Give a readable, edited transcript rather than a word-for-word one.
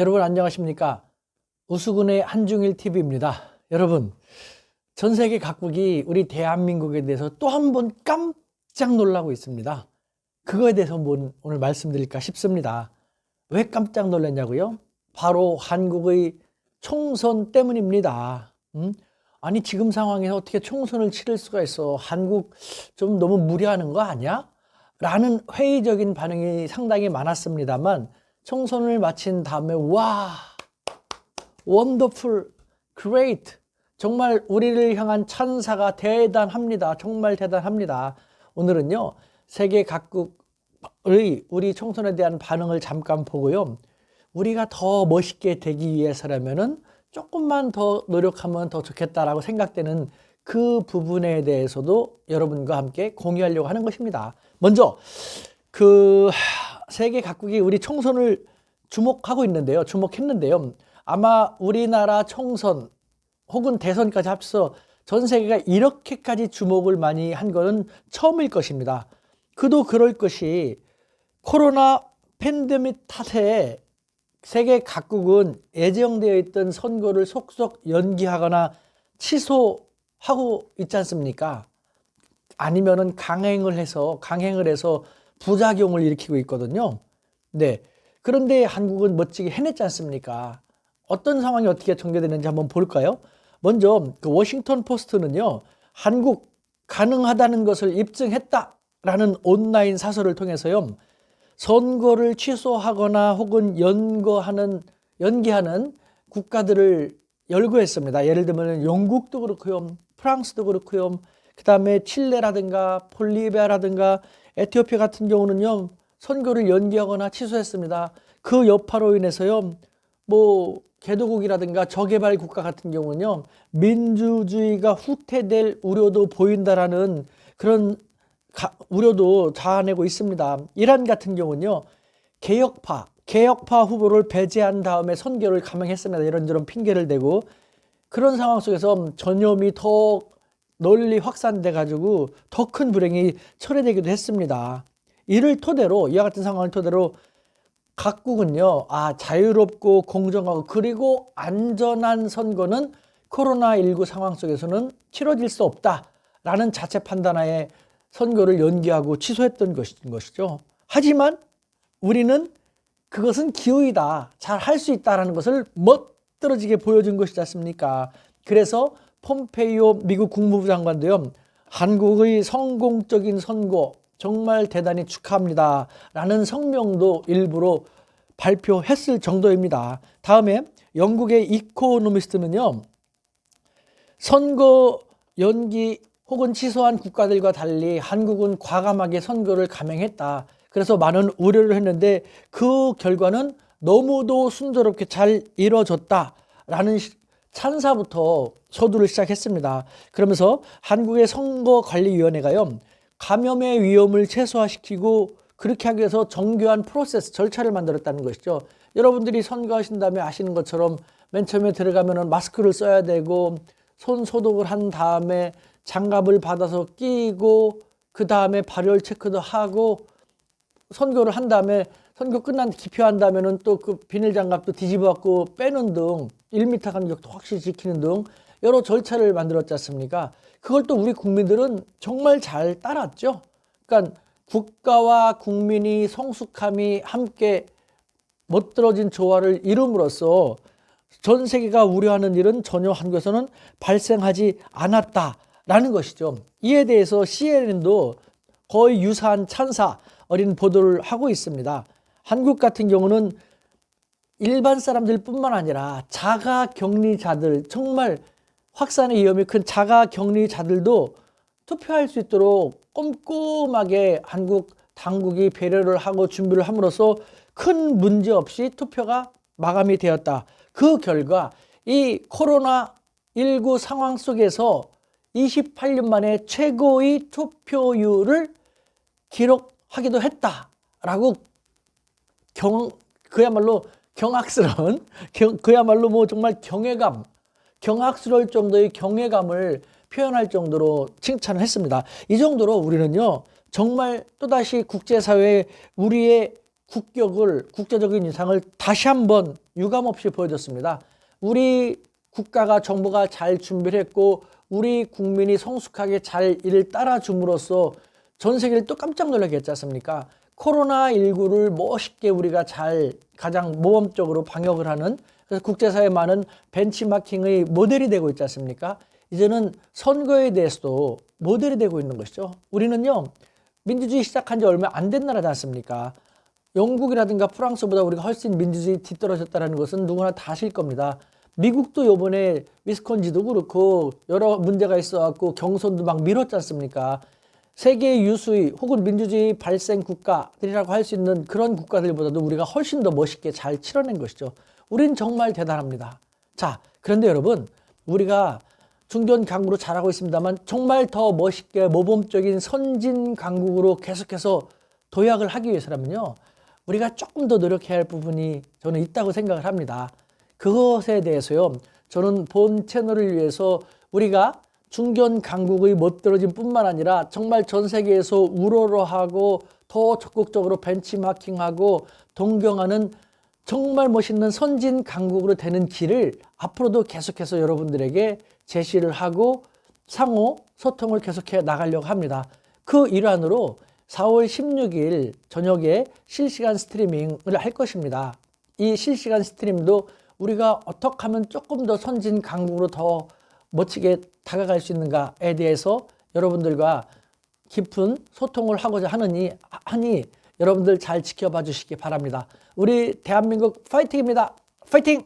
여러분 안녕하십니까? 우수군의 한중일 TV입니다. 여러분, 전 세계 각국이 우리 대한민국에 대해서 또 한 번 깜짝 놀라고 있습니다. 그거에 대해서 오늘 말씀드릴까 싶습니다. 왜 깜짝 놀랐냐고요? 바로 한국의 총선 때문입니다. 아니 지금 상황에서 어떻게 총선을 치를 수가 있어? 한국 좀 너무 무리하는 거 아니야? 라는 회의적인 반응이 상당히 많았습니다만 총선을 마친 다음에 와, 원더풀, 그레이트, 정말 우리를 향한 찬사가 대단합니다. 정말 대단합니다. 오늘은요, 세계 각국의 우리 총선에 대한 반응을 잠깐 보고요. 우리가 더 멋있게 되기 위해서라면은 조금만 더 노력하면 더 좋겠다라고 생각되는 그 부분에 대해서도 여러분과 함께 공유하려고 하는 것입니다. 먼저 세계 각국이 우리 총선을 주목했는데요. 아마 우리나라 총선 혹은 대선까지 합쳐서 전 세계가 이렇게까지 주목을 많이 한 것은 처음일 것입니다. 그도 그럴 것이 코로나 팬데믹 탓에 세계 각국은 예정되어 있던 선거를 속속 연기하거나 취소하고 있지 않습니까? 아니면은 강행을 해서 부작용을 일으키고 있거든요. 네. 그런데 한국은 멋지게 해냈지 않습니까? 어떤 상황이 어떻게 전개되는지 한번 볼까요? 먼저 워싱턴 포스트는요, 한국 가능하다는 것을 입증했다라는 온라인 사설을 통해서요, 선거를 취소하거나 혹은 연기하는 국가들을 열거했습니다. 예를 들면 영국도 그렇고요, 프랑스도 그렇고요, 그 다음에 칠레라든가 볼리비아라든가 에티오피아 같은 경우는요, 선거를 연기하거나 취소했습니다. 그 여파로 인해서요, 개도국이라든가 저개발 국가 같은 경우는요, 민주주의가 후퇴될 우려도 보인다라는 그런 우려도 자아내고 있습니다. 이란 같은 경우는요, 개혁파 후보를 배제한 다음에 선거를 감행했습니다. 이런저런 핑계를 대고. 그런 상황 속에서 전염이 더 널리 확산돼 가지고 더 큰 불행이 초래되기도 했습니다. 이와 같은 상황을 토대로 각국은요, 자유롭고 공정하고 그리고 안전한 선거는 코로나19 상황 속에서는 치러질 수 없다라는 자체 판단하에 선거를 연기하고 취소했던 것이죠. 하지만 우리는 그것은 기회이다, 잘 할 수 있다라는 것을 멋들어지게 보여준 것이지 않습니까? 그래서 폼페이오 미국 국무부 장관도요, 한국의 성공적인 선거 정말 대단히 축하합니다 라는 성명도 일부러 발표했을 정도입니다. 다음에 영국의 이코노미스트는요, 선거 연기 혹은 취소한 국가들과 달리 한국은 과감하게 선거를 감행했다. 그래서 많은 우려를 했는데 그 결과는 너무도 순조롭게 잘 이루어졌다라는 찬사부터 서두를 시작했습니다. 그러면서 한국의 선거관리위원회가요, 감염의 위험을 최소화시키고 그렇게 하기 위해서 정교한 절차를 만들었다는 것이죠. 여러분들이 선거하신 다음에 아시는 것처럼 맨 처음에 들어가면 마스크를 써야 되고 손 소독을 한 다음에 장갑을 받아서 끼고 그 다음에 발열 체크도 하고 선거를 한 다음에 선거 기표한 다음에는 또 그 비닐 장갑도 뒤집어 갖고 빼는 등 1m 간격도 확실히 지키는 등 여러 절차를 만들었지 않습니까? 그걸 또 우리 국민들은 정말 잘 따랐죠. 그러니까 국가와 국민이 성숙함이 함께 멋들어진 조화를 이룸으로써 전 세계가 우려하는 일은 전혀 한국에서는 발생하지 않았다라는 것이죠. 이에 대해서 CNN도 거의 유사한 찬사 어린 보도를 하고 있습니다. 한국 같은 경우는 일반 사람들뿐만 아니라 자가격리자들, 정말 확산의 위험이 큰 자가격리자들도 투표할 수 있도록 꼼꼼하게 한국 당국이 배려를 하고 준비를 함으로써 큰 문제 없이 투표가 마감이 되었다. 그 결과 이 코로나19 상황 속에서 28년 만에 최고의 투표율을 기록하기도 했다라고 그야말로 경악스러운, 그야말로 정말 경악스러울 정도의 경외감을 표현할 정도로 칭찬을 했습니다. 이 정도로 우리는요, 정말 또다시 국제사회에 우리의 국격을, 국제적인 위상을 다시 한번 유감없이 보여줬습니다. 우리 국가가, 정부가 잘 준비를 했고 우리 국민이 성숙하게 잘 이를 따라줌으로써 전 세계를 또 깜짝 놀라게 했지 않습니까? 코로나19를 멋있게 우리가 잘 가장 모범적으로 방역을 하는, 그래서 국제사회에 많은 벤치마킹의 모델이 되고 있지 않습니까? 이제는 선거에 대해서도 모델이 되고 있는 것이죠. 우리는요, 민주주의 시작한 지 얼마 안 된 나라지 않습니까? 영국이라든가 프랑스보다 우리가 훨씬 민주주의 뒤떨어졌다는 것은 누구나 다 아실 겁니다. 미국도 요번에 위스콘신도 그렇고 여러 문제가 있어갖고 경선도 막 미뤘지 않습니까? 세계 유수의 혹은 민주주의 발생 국가들이라고 할 수 있는 그런 국가들보다도 우리가 훨씬 더 멋있게 잘 치러낸 것이죠. 우린 정말 대단합니다. 자, 그런데 여러분, 우리가 중견 강국으로 잘하고 있습니다만 정말 더 멋있게 모범적인 선진 강국으로 계속해서 도약을 하기 위해서라면요, 우리가 조금 더 노력해야 할 부분이 저는 있다고 생각을 합니다. 그것에 대해서요, 저는 본 채널을 위해서 우리가 중견 강국의 멋들어짐 뿐만 아니라 정말 전 세계에서 우러러하고 더 적극적으로 벤치마킹하고 동경하는 정말 멋있는 선진 강국으로 되는 길을 앞으로도 계속해서 여러분들에게 제시를 하고 상호 소통을 계속해 나가려고 합니다. 그 일환으로 4월 16일 저녁에 실시간 스트리밍을 할 것입니다. 이 실시간 스트림도 우리가 어떻게 하면 조금 더 선진 강국으로 더 멋지게 다가갈 수 있는가에 대해서 여러분들과 깊은 소통을 하고자 하니 여러분들 잘 지켜봐 주시기 바랍니다. 우리 대한민국 파이팅입니다. 파이팅!